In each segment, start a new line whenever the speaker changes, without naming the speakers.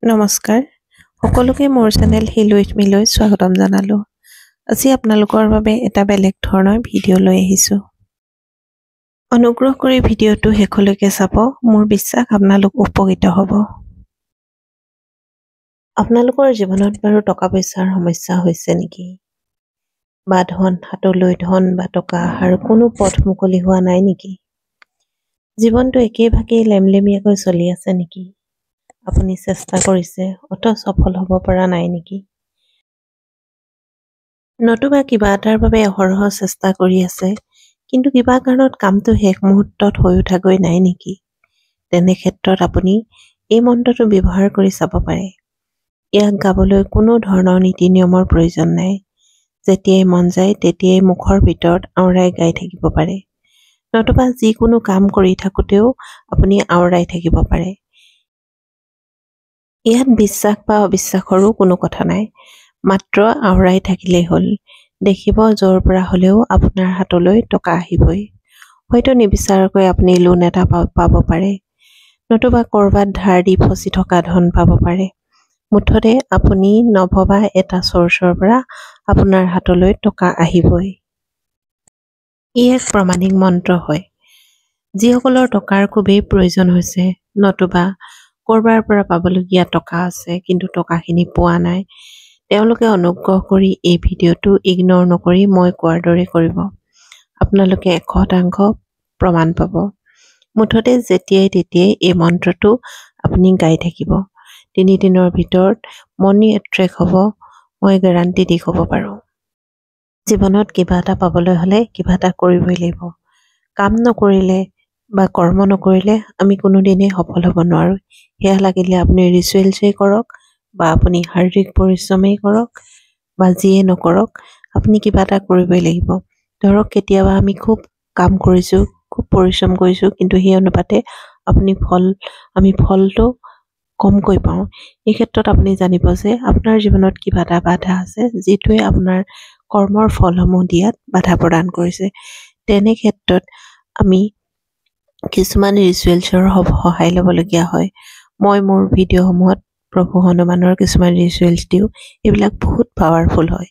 নমস্কাৰ সকলোকে মোৰ চেনেল হিল উইথ মি লৈ স্বাগতম জনালো। আজি আপোনালোকৰ বাবে এটা বেলেগ ধৰণৰ ভিডিঅ' লৈ আহিছো। অনুগ্ৰহ কৰি ভিডিঅ'টো শেষলৈকে চাব, মোৰ বিশ্বাস আপোনালোক উপকৃত হ'ব। আপোনালোকৰ জীৱনত বাৰু টকা পইচাৰ সমস্যা হৈছে নেকি? বা ধন হাতলৈ ধন বা টকা আৰু কোনো পথ মুকলি হোৱা নাই নেকি? জীৱনটো একেভাগেই লেমলেমীয়াকৈ চলি আছে নেকি? আপুনি চেষ্টা কৰিছে অথচ সফল হ'ব পৰা নাই নেকি? নতুবা কিবা এটাৰ বাবে অহৰহ চেষ্টা কৰি আছে, কিন্তু কিবা কাৰণত কামটো শেষ মুহূৰ্তত হৈ উঠাগৈ নাই নেকি? তেনে ক্ষেত্ৰত আপুনি এই মন্ত্ৰটো ব্যৱহাৰ কৰি চাব পাৰে। ইয়াক গাবলৈ কোনো ধৰণৰ নীতি নিয়মৰ প্ৰয়োজন নাই। যেতিয়াই মন যায় তেতিয়াই মুখৰ ভিতৰত আওৰাই গাই থাকিব পাৰে, নতুবা যিকোনো কাম কৰি থাকোঁতেও আপুনি আওৰাই থাকিব পাৰে। ইয়াত বিশ্বাস বা অবিশ্বাসৰো কোনো কথা নাই, মাত্ৰ আওৰাই থাকিলেই হ'ল। দেখিব য'ৰ পৰা হ'লেও আপোনাৰ হাতলৈ টকা আহিবই। হয়তো নিবিচাৰকৈ আপুনি লোন এটা পাব পাৰে, নতুবা ক'ৰবাত ধাৰ দি ফচি থকা ধন পাব পাৰে। মুঠতে আপুনি নভবা এটা চ'ৰ্চৰ পৰা আপোনাৰ হাতলৈ টকা আহিবই। ই এক প্ৰমাণিক মন্ত্ৰ হয়। যিসকলৰ টকাৰ খুবেই প্ৰয়োজন হৈছে, নতুবা ক'ৰবাৰ পৰা পাবলগীয়া টকা আছে কিন্তু টকাখিনি পোৱা নাই, তেওঁলোকে অনুগ্ৰহ কৰি এই ভিডিঅ'টো ইগনৰ নকৰি মই কোৱাৰ দৰে কৰিব। আপোনালোকে 100% প্ৰমাণ পাব। মুঠতে যেতিয়াই তেতিয়াই এই মন্ত্ৰটো আপুনি গাই থাকিব। 3 দিনৰ ভিতৰত মনি এট্ৰেক্ট হ'ব, মই গেৰাণ্টি দি ক'ব পাৰোঁ। জীৱনত কিবা এটা পাবলৈ হ'লে কিবা এটা কৰিবই লাগিব। কাম নকৰিলে বা কৰ্ম নকৰিলে আমি কোনোদিনেই সফল হ'ব নোৱাৰোঁ। সেয়া লাগিলে আপুনি ৰিচুৱেলছেই কৰক বা আপুনি শাৰীৰিক পৰিশ্ৰমেই কৰক বা যিয়ে নকৰক, আপুনি কিবা এটা কৰিবই লাগিব। ধৰক কেতিয়াবা আমি খুব কাম কৰিছোঁ, খুব পৰিশ্ৰম কৰিছোঁ, কিন্তু সেই অনুপাতে আমি ফলটো কমকৈ পাওঁ। এই ক্ষেত্ৰত আপুনি জানিব যে আপোনাৰ জীৱনত কিবা এটা বাধা আছে, যিটোৱে আপোনাৰ কৰ্মৰ ফলসমূহ দিয়াত বাধা প্ৰদান কৰিছে। তেনে ক্ষেত্ৰত আমি কিছুমান ৰিচুৱেলছৰ সহায় ল'বলগীয়া হয়। মই মোৰ ভিডিঅ'সমূহত প্ৰভু হনুমানৰ কিছুমান ৰিচুৱেলছ দিওঁ, এইবিলাক বহুত পাৱাৰফুল হয়।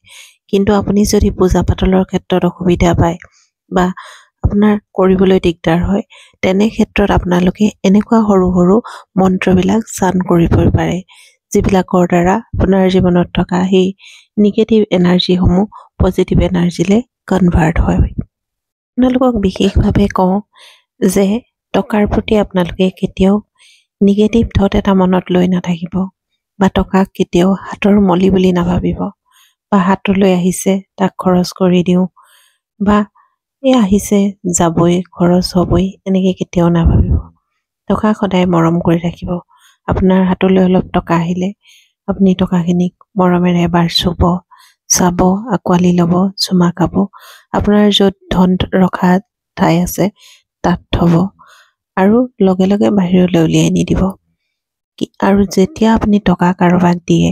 কিন্তু আপুনি যদি পূজা পাতলৰ ক্ষেত্ৰত অসুবিধা পায় বা আপোনাৰ কৰিবলৈ দিগদাৰ হয়, তেনে ক্ষেত্ৰত আপোনালোকে এনেকুৱা সৰু সৰু মন্ত্ৰবিলাক চান কৰিব পাৰে, যিবিলাকৰ দ্বাৰা আপোনাৰ জীৱনত থকা সেই নিগেটিভ এনাৰ্জিসমূহ পজিটিভ এনাৰ্জিলৈ কনভাৰ্ট হয়। আপোনালোকক বিশেষভাৱে কওঁ যে টকাৰ প্ৰতি আপোনালোকে কেতিয়াও নিগেটিভ থট এটা মনত লৈ নাথাকিব বা টকাক কেতিয়াও হাতৰ মলি বুলি নাভাবিব বা হাতলৈ আহিছে তাক খৰচ কৰি দিওঁ বা এই আহিছে যাবই, খৰচ হ'বই, এনেকৈ কেতিয়াও নাভাবিব। টকা সদায় মৰম কৰি ৰাখিব। আপোনাৰ হাতলৈ অলপ টকা আহিলে আপুনি টকাখিনিক মৰমেৰে এবাৰ চাব, আঁকোৱালি ল'ব, চুমা খাব। আপোনাৰ য'ত ধন ৰখা ঠাই আছে তাত থ'ব আৰু লগে লগে বাহিৰলৈ উলিয়াই নিদিব। আৰু যেতিয়া আপুনি টকা কাৰোবাক দিয়ে,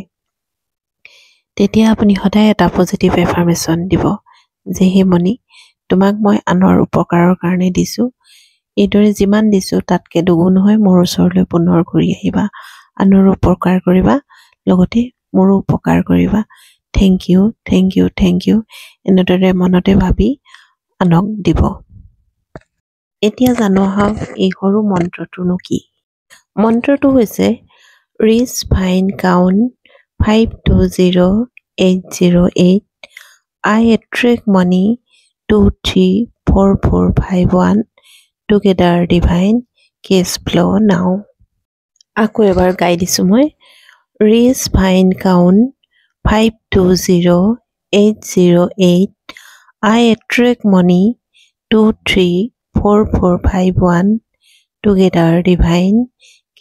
তেতিয়া আপুনি সদায় এটা পজিটিভ এফাৰ্মেশ্যন দিব যে হে মনি, তোমাক মই আনৰ উপকাৰৰ কাৰণে দিছোঁ, এইদৰে যিমান দিছোঁ তাতকৈ দুগুণ হৈ মোৰ ওচৰলৈ পুনৰ ঘূৰি আহিবা, আনৰো উপকাৰ কৰিবা, লগতে মোৰো উপকাৰ কৰিবা। Thank you, thank you, thank you, এনেদৰে মনতে ভাবি আনক দিব। এতিয়া জানো আহক এই সৰু মন্ত্ৰটোনো কি। মন্ত্ৰটো হৈছে rich fine count 520808 I attract money 234451 together divine cash flow now. আকৌ এবাৰ গাই দিছোঁ মই। Rich fine count 520808 I attract money 234451 together divine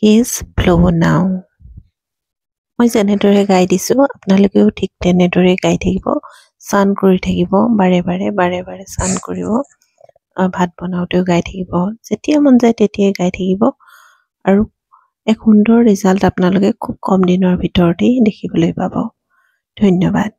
cash flow now. মই যেনেদৰে গাই দিছোঁ আপোনালোকেও ঠিক তেনেদৰে গাই থাকিব, চান কৰি থাকিব, বাৰে বাৰে চান কৰিব। ভাত বনাওঁতেও গাই থাকিব, যেতিয়া মন যায় তেতিয়াই গাই থাকিব আৰু এক সুন্দৰ ৰিজাল্ট আপোনালোকে খুব কম দিনৰ ভিতৰতেই দেখিবলৈ পাব। ধন্যবাদ।